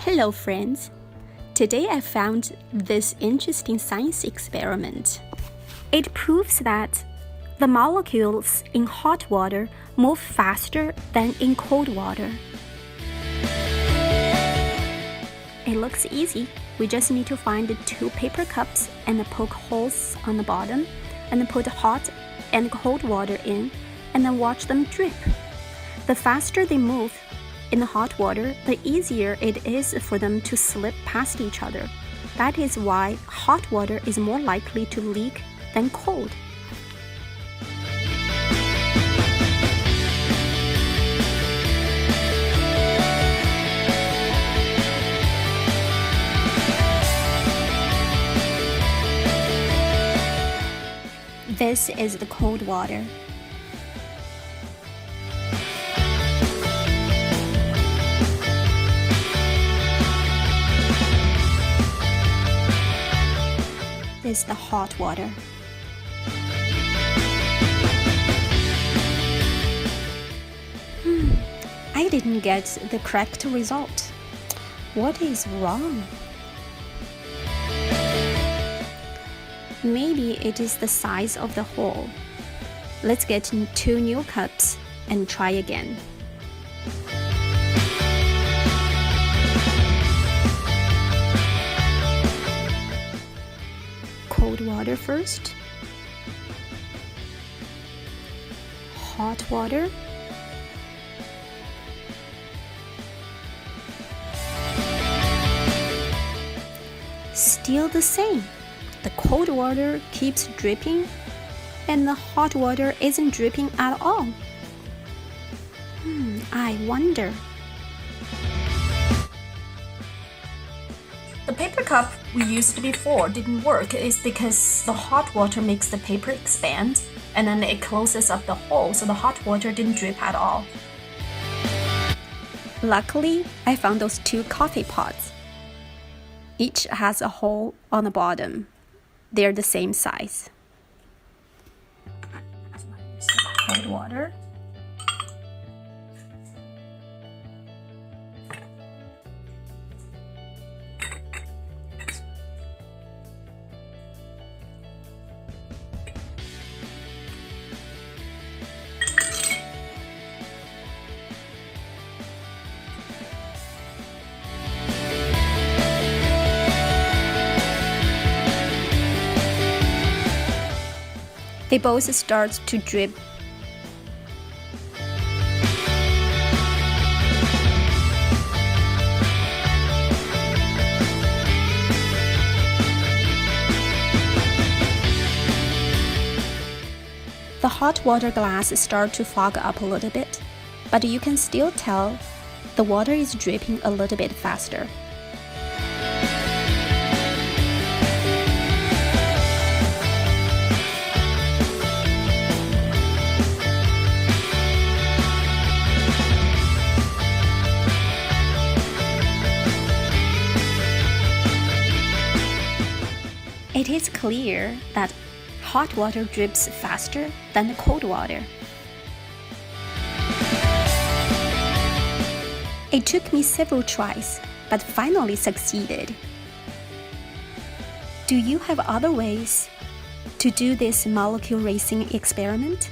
Hello friends! Today I found this interesting science experiment. It proves that the molecules in hot water move faster than in cold water. It looks easy. We just need to find the two paper cups and poke holes on the bottom and put hot and cold water in and then watch them drip. The faster they move in the hot water, the easier it is for them to slip past each other. That is why hot water is more likely to leak than cold. This is the cold water. This is the hot water. I didn't get the correct result. What is wrong? Maybe it is the size of the hole. Let's get two new cups and try again. Cold water first. Hot water. Still the same. The cold water keeps dripping and the hot water isn't dripping at all. I wonder. The paper cup we used before didn't work is because the hot water makes the paper expand and then it closes up the hole, so the hot water didn't drip at all. Luckily, I found those two coffee pots. Each has a hole on the bottom. They're the same size. Cold water. They both start to drip. The hot water glass starts to fog up a little bit, but you can still tell the water is dripping a little bit faster. It is clear that hot water drips faster than the cold water. It took me several tries, but finally succeeded. Do you have other ways to do this molecule racing experiment?